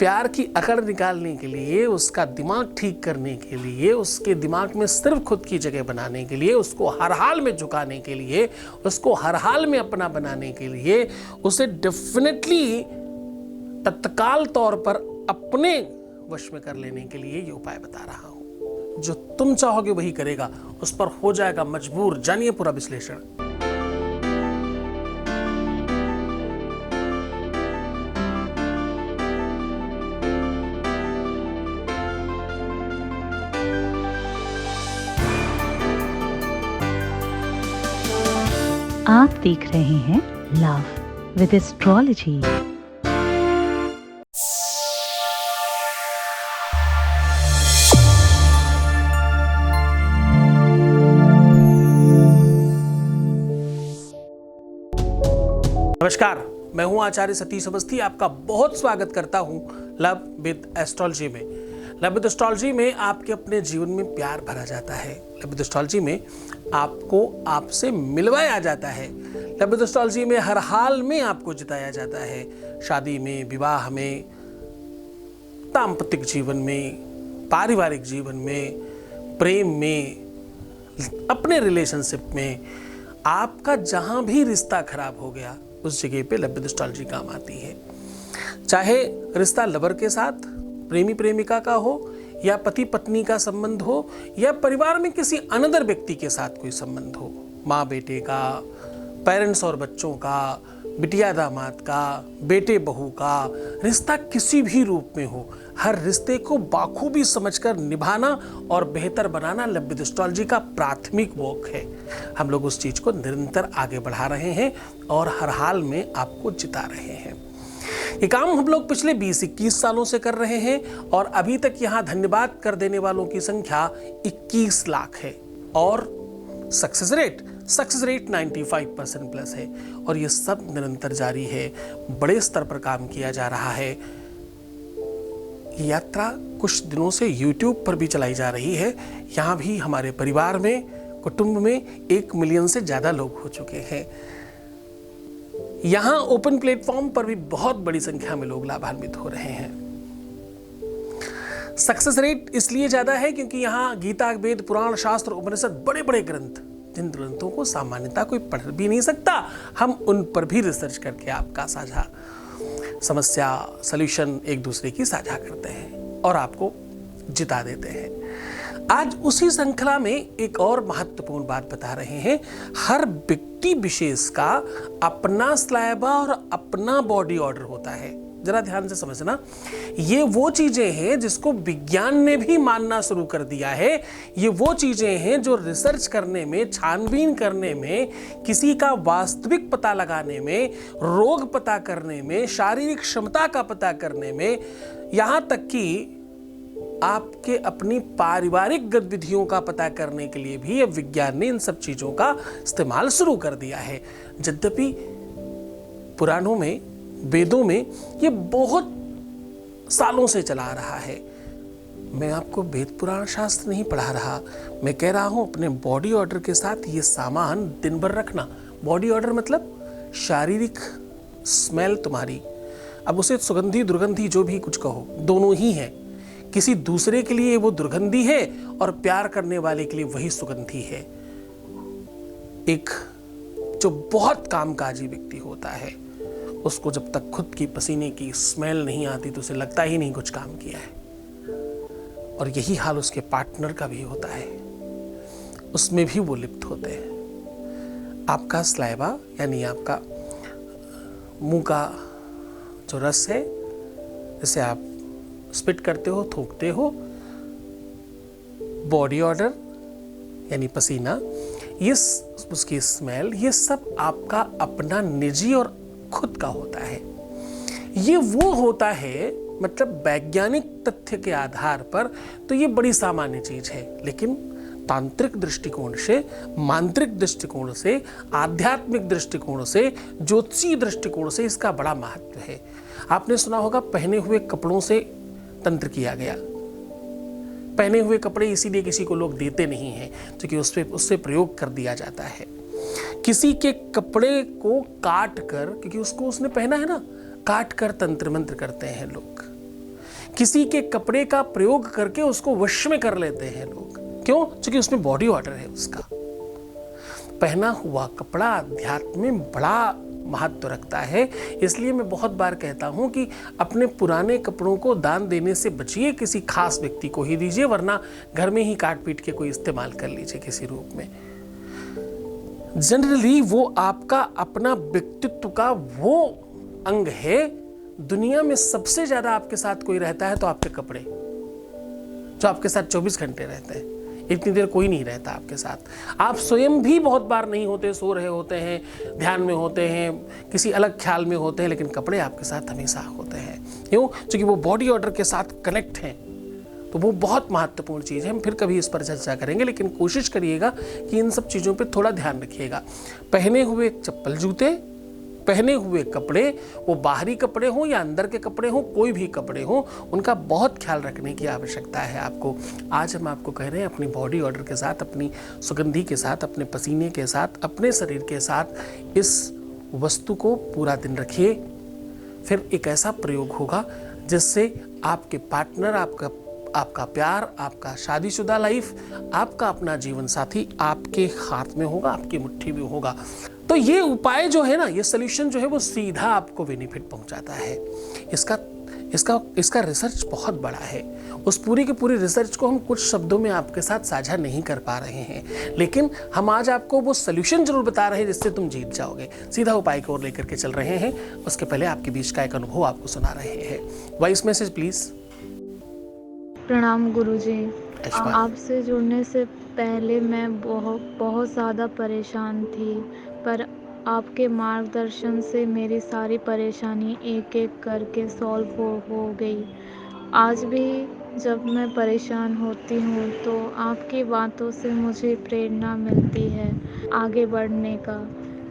प्यार की अकड़ निकालने के लिए, उसका दिमाग ठीक करने के लिए, उसके दिमाग में सिर्फ खुद की जगह बनाने के लिए, उसको हर हाल में झुकाने के लिए, उसको हर हाल में अपना बनाने के लिए, उसे डेफिनेटली तत्काल तौर पर अपने वश में कर लेने के लिए ये उपाय बता रहा हूं। जो तुम चाहोगे वही करेगा, उस पर हो जाएगा मजबूर। जानिए पूरा विश्लेषण। आप देख रहे हैं लव विद एस्ट्रोलॉजी। नमस्कार, मैं हूं आचार्य सतीश अवस्थी। आपका बहुत स्वागत करता हूं लव विद एस्ट्रोलॉजी में। लव विद एस्ट्रोलॉजी में आपके अपने जीवन में प्यार भरा जाता है। लव विद एस्ट्रोलॉजी में आपको आपसे मिलवाया जाता है। लव विद एस्ट्रोलॉजी में हर हाल में आपको जिताया जाता है। शादी में, विवाह में, दाम्पत्य जीवन में, पारिवारिक जीवन में, प्रेम में, अपने रिलेशनशिप में, आपका जहां भी रिश्ता खराब हो गया उस जगह पे लव विद एस्ट्रोलॉजी काम आती है। चाहे रिश्ता लवर के साथ, प्रेमी प्रेमिका का हो, या पति पत्नी का संबंध हो, या परिवार में किसी अनदर व्यक्ति के साथ कोई संबंध हो, माँ बेटे का, पेरेंट्स और बच्चों का, बिटिया दामाद का, बेटे बहू का, रिश्ता किसी भी रूप में हो, हर रिश्ते को बाखूबी समझकर निभाना और बेहतर बनाना लव विद एस्ट्रोलॉजी का प्राथमिक वर्क है। हम लोग उस चीज को निरंतर आगे बढ़ा रहे हैं और हर हाल में आपको जिता रहे हैं। ये काम हम लोग पिछले 20-21 सालों से कर रहे हैं और अभी तक यहाँ धन्यवाद कर देने वालों की संख्या 21 लाख है और सक्सेस रेट 95% प्लस है और ये सब निरंतर जारी है। बड़े स्तर पर काम किया जा रहा है। यात्रा कुछ दिनों से YouTube पर भी चलाई जा रही है। यहाँ भी हमारे परिवार में, कुटुंब में 1 मिलियन से ज्यादा लोग हो चुके हैं। यहाँ ओपन प्लेटफॉर्म पर भी बहुत बड़ी संख्या में लोग लाभान्वित हो रहे हैं। सक्सेस रेट इसलिए ज्यादा है क्योंकि यहाँ गीता, वेद, पुराण, शास्त्र, उपनिषद, बड़े बड़े ग्रंथ, जिन ग्रंथों को सामान्यतः कोई पढ़ भी नहीं सकता, हम उन पर भी रिसर्च करके आपका साझा समस्या, सॉल्यूशन एक दूसरे की साझा करते हैं और आपको जिता देते हैं। आज उसी श्रृंखला में एक और महत्वपूर्ण बात बता रहे हैं। हर व्यक्ति विशेष का अपना स्लैबा और अपना बॉडी ऑर्डर होता है। जरा ध्यान से समझना, ये वो चीजें हैं जिसको विज्ञान ने भी मानना शुरू कर दिया है। ये वो चीजें हैं जो रिसर्च करने में, छानबीन करने में, किसी का वास्तविक पता लगाने में, रोग पता करने में, शारीरिक क्षमता का पता करने में, यहां तक कि आपके अपनी पारिवारिक गतिविधियों का पता करने के लिए भी अब विज्ञान ने इन सब चीजों का इस्तेमाल शुरू कर दिया है। यद्यपि पुराणों में, वेदों में ये बहुत सालों से चला आ रहा है। मैं आपको वेद पुराण शास्त्र नहीं पढ़ा रहा, मैं कह रहा हूं अपने बॉडी ऑर्डर के साथ ये सामान दिन भर रखना। बॉडी ऑर्डर मतलब शारीरिक स्मेल तुम्हारी, अब उसे सुगंधी दुर्गंधी जो भी कुछ कहो, दोनों ही है। किसी दूसरे के लिए वो दुर्गंधी है और प्यार करने वाले के लिए वही सुगंधी है। एक जो बहुत कामकाजी व्यक्ति होता है उसको जब तक खुद की पसीने की स्मेल नहीं आती तो उसे लगता ही नहीं कुछ काम किया है। और यही हाल उसके पार्टनर का भी होता है, उसमें भी वो लिप्त होते हैं। आपका स्लाइवा यानी आपका मुंह का जो रस है, जिसे आप स्पिट करते हो, थूकते हो, बॉडी ऑर्डर यानी पसीना, ये उसकी स्मेल, ये सब आपका अपना निजी और खुद का होता है। ये वो होता है, मतलब वैज्ञानिक तथ्य के आधार पर तो ये बड़ी सामान्य चीज है, लेकिन तांत्रिक दृष्टिकोण से, मांत्रिक दृष्टिकोण से, आध्यात्मिक दृष्टिकोण से, ज्योतिषीय दृष्टिकोण से इसका बड़ा महत्व है। आपने सुना होगा पहने हुए कपड़ों से तंत्र किया गया। पहने हुए कपड़े इसीलिए किसी को लोग देते नहीं हैं क्योंकि उससे प्रयोग कर दिया जाता है। किसी के कपड़े को काट कर, क्योंकि उसको उसने पहना है ना, काट कर तंत्र मंत्र करते हैं लोग। किसी के कपड़े का प्रयोग करके उसको वश में कर लेते हैं लोग। क्यों? क्योंकि उसमें बॉडी ऑर्डर है उसका। पहना हुआ कपड़ा अध्यात्म में बड़ा महत्व रखता है। इसलिए मैं बहुत बार कहता हूं कि अपने पुराने कपड़ों को दान देने से बचिए, किसी खास व्यक्ति को ही दीजिए, वरना घर में ही काट पीट के कोई इस्तेमाल कर लीजिए किसी रूप में। जनरली वो आपका अपना व्यक्तित्व का वो अंग है। दुनिया में सबसे ज्यादा आपके साथ कोई रहता है तो आपके कपड़े, जो आपके साथ 24 घंटे रहते हैं। इतनी देर कोई नहीं रहता आपके साथ। आप स्वयं भी बहुत बार नहीं होते, सो रहे होते हैं, ध्यान में होते हैं, किसी अलग ख्याल में होते हैं, लेकिन कपड़े आपके साथ हमेशा होते हैं। क्यों? क्योंकि वो बॉडी ऑर्डर के साथ कनेक्ट हैं। तो वो बहुत महत्वपूर्ण चीज़ है। हम फिर कभी इस पर चर्चा करेंगे, लेकिन कोशिश करिएगा कि इन सब चीज़ों पे थोड़ा ध्यान रखिएगा। पहने हुए चप्पल जूते, पहने हुए कपड़े, वो बाहरी कपड़े हों या अंदर के कपड़े हों, कोई भी कपड़े हों, उनका बहुत ख्याल रखने की आवश्यकता है आपको। आज हम आपको कह रहे हैं अपनी बॉडी ऑर्डर के साथ, अपनी सुगंधी के साथ, अपने पसीने के साथ, अपने शरीर के साथ इस वस्तु को पूरा दिन रखिए। फिर एक ऐसा प्रयोग होगा जिससे आपके पार्टनर, आपका प्यार, आपका शादीशुदा लाइफ, आपका अपना जीवन साथी आपके हाथ में होगा, आपकी मुट्ठी में होगा। तो ये उपाय जो है ना, ये सोल्यूशन जो है वो सीधा आपको बेनिफिट पहुंचाता है। इसका रिसर्च बहुत बड़ा है। उस पूरी की पूरी रिसर्च को हम कुछ शब्दों में आपके साथ साझा नहीं कर पा रहे हैं, लेकिन हम आज आपको वो सोल्यूशन जरूर बता रहे हैं जिससे तुम जीत जाओगे। सीधा उपाय की ओर लेकर के चल रहे हैं। उसके पहले आपके बीच का एक अनुभव आपको सुना रहे हैं। Voice message please. प्रणाम गुरुजी। आपसे जुड़ने से पहले मैं बहुत ज़्यादा परेशान थी, पर आपके मार्गदर्शन से मेरी सारी परेशानी एक एक करके सॉल्व हो गई। आज भी जब मैं परेशान होती हूँ तो आपकी बातों से मुझे प्रेरणा मिलती है आगे बढ़ने का।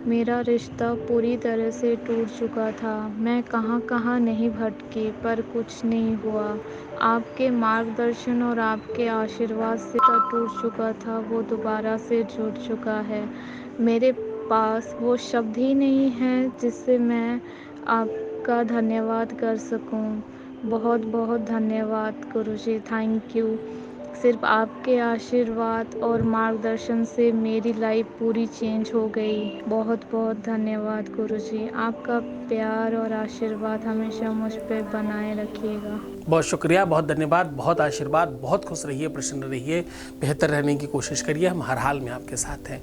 मेरा रिश्ता पूरी तरह से टूट चुका था। मैं कहाँ नहीं भटकी, पर कुछ नहीं हुआ। आपके मार्गदर्शन और आपके आशीर्वाद से टूट चुका था वो दोबारा से जुड़ चुका है। मेरे पास वो शब्द ही नहीं है जिससे मैं आपका धन्यवाद कर सकूं। बहुत बहुत धन्यवाद गुरुजी, थैंक यू। सिर्फ आपके आशीर्वाद और मार्गदर्शन से मेरी लाइफ पूरी चेंज हो गई। बहुत बहुत धन्यवाद गुरुजी। आपका प्यार और आशीर्वाद हमेशा मुझ पे बनाए रखिएगा। बहुत शुक्रिया, बहुत धन्यवाद, बहुत आशीर्वाद। बहुत खुश रहिए, प्रसन्न रहिए, बेहतर रहने की कोशिश करिए। हम हर हाल में आपके साथ हैं।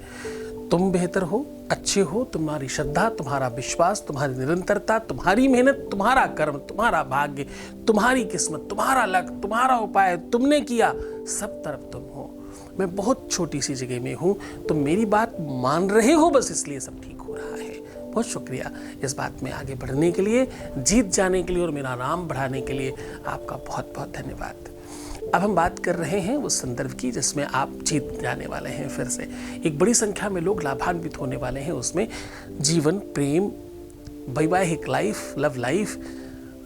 तुम बेहतर हो, अच्छे हो। तुम्हारी श्रद्धा, तुम्हारा विश्वास, तुम्हारी निरंतरता, तुम्हारी मेहनत, तुम्हारा कर्म, तुम्हारा भाग्य, तुम्हारी किस्मत, तुम्हारा लक, तुम्हारा उपाय, तुमने किया, सब तरफ तुम हो। मैं बहुत छोटी सी जगह में हूँ, तुम मेरी बात मान रहे हो, बस इसलिए सब ठीक हो रहा है। बहुत शुक्रिया इस बात में आगे बढ़ने के लिए, जीत जाने के लिए और मेरा नाम बढ़ाने के लिए आपका बहुत बहुत धन्यवाद। अब हम बात कर रहे हैं उस संदर्भ की जिसमें आप जीत जाने वाले हैं। फिर से एक बड़ी संख्या में लोग लाभान्वित होने वाले हैं। उसमें जीवन, प्रेम, वैवाहिक life, love life,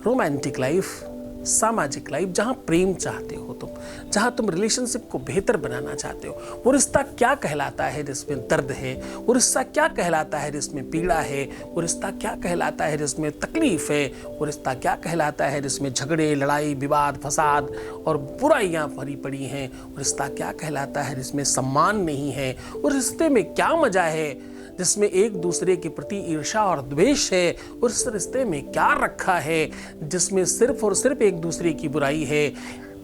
romantic life, सामाजिक लाइफ, जहां प्रेम चाहते हो तुम, जहां तुम रिलेशनशिप को बेहतर बनाना चाहते हो, वो रिश्ता क्या कहलाता है जिसमें दर्द है, वो रिश्ता क्या कहलाता है जिसमें पीड़ा है, वो रिश्ता क्या कहलाता है जिसमें तकलीफ है, वो रिश्ता क्या कहलाता है जिसमें झगड़े, लड़ाई, विवाद, फसाद और बुराइयां भरी पड़ी हैं, वो रिश्ता क्या कहलाता है जिसमें सम्मान नहीं है, वो रिश्ते में क्या मजा है जिसमें एक दूसरे के प्रति ईर्ष्या और द्वेष है, उस रिश्ते में क्या रखा है जिसमें सिर्फ और सिर्फ एक दूसरे की बुराई है,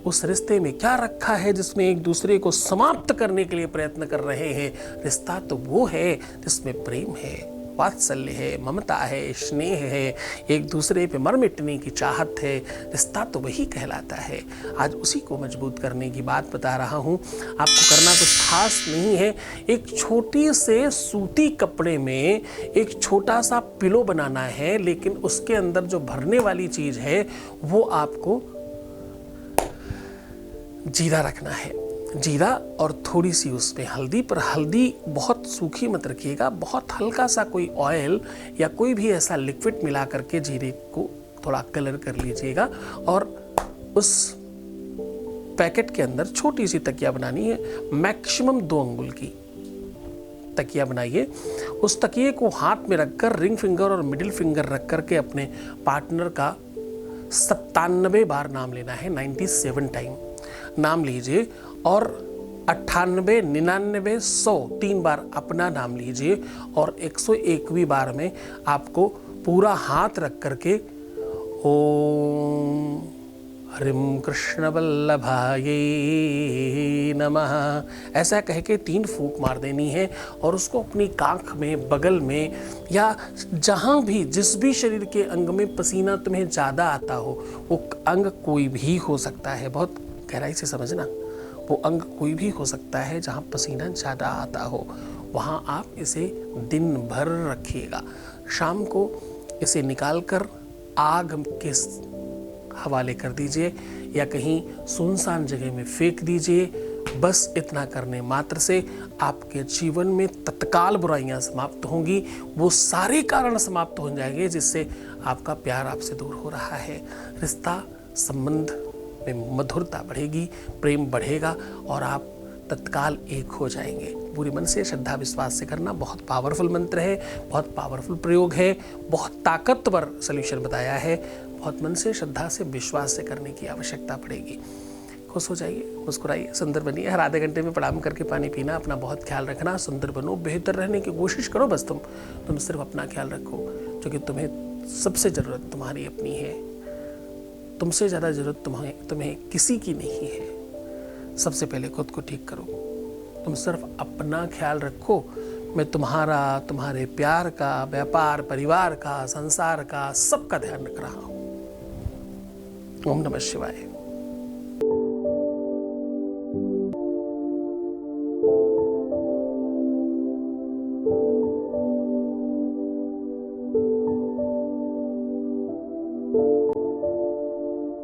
उस रिश्ते में क्या रखा है जिसमें एक दूसरे को समाप्त करने के लिए प्रयत्न कर रहे हैं। रिश्ता तो वो है जिसमें प्रेम है, वात्सल्य है, ममता है, स्नेह है, एक दूसरे पे मर मिटने की चाहत है। रिश्ता तो वही कहलाता है। आज उसी को मजबूत करने की बात बता रहा हूँ। आपको करना कुछ खास नहीं है। एक छोटी से सूती कपड़े में एक छोटा सा पिलो बनाना है, लेकिन उसके अंदर जो भरने वाली चीज है वो आपको जीरा रखना है। जीरा और थोड़ी सी उसमें हल्दी, पर हल्दी बहुत सूखी मत रखिएगा। बहुत हल्का सा कोई ऑयल या कोई भी ऐसा लिक्विड मिला करके जीरे को थोड़ा कलर कर लीजिएगा और उस पैकेट के अंदर छोटी सी तकिया बनानी है। मैक्सिमम 2 अंगुल की तकिया बनाइए। उस तकिए को हाथ में रखकर रिंग फिंगर और मिडिल फिंगर रख करके अपने पार्टनर का 97 बार नाम लेना है, 97 टाइम नाम लीजिए, और 98, 99, 100 3 बार अपना नाम लीजिए, और 101वीं बार में आपको पूरा हाथ रख करके ओम हरिम कृष्ण वल्लभाये नमः ऐसा कह के 3 फूंक मार देनी है, और उसको अपनी कांख में, बगल में, या जहाँ भी, जिस भी शरीर के अंग में पसीना तुम्हें ज़्यादा आता हो, वो अंग कोई भी हो सकता है, बहुत गहराई से समझना, वो अंग कोई भी हो सकता है जहाँ पसीना ज़्यादा आता हो, वहाँ आप इसे दिन भर रखिएगा। शाम को इसे निकाल कर आग के हवाले कर दीजिए, या कहीं सुनसान जगह में फेंक दीजिए। बस इतना करने मात्र से आपके जीवन में तत्काल बुराइयां समाप्त होंगी, वो सारे कारण समाप्त हो जाएंगे जिससे आपका प्यार आपसे दूर हो रहा है। रिश्ता संबंध में मधुरता बढ़ेगी, प्रेम बढ़ेगा, और आप तत्काल एक हो जाएंगे। पूरी मन से श्रद्धा विश्वास से करना। बहुत पावरफुल मंत्र है, बहुत पावरफुल प्रयोग है, बहुत ताकतवर सॉल्यूशन बताया है। बहुत मन से, श्रद्धा से, विश्वास से करने की आवश्यकता पड़ेगी। खुश हो जाइए, मुस्कुराइए, सुंदर बनिए। हर आधे घंटे में प्रणाम करके पानी पीना। अपना बहुत ख्याल रखना, सुंदर बनो, बेहतर रहने की कोशिश करो। बस तुम सिर्फ अपना ख्याल रखो, क्योंकि तुम्हें सबसे ज़रूरत तुम्हारी अपनी है। तुमसे ज़्यादा ज़रूरत तुम्हें किसी की नहीं है। सबसे पहले खुद को ठीक करो। तुम सिर्फ अपना ख्याल रखो। मैं तुम्हारा, तुम्हारे प्यार का, व्यापार, परिवार का, संसार का, सबका ध्यान रख रहा हूँ। ओम नमः शिवाय।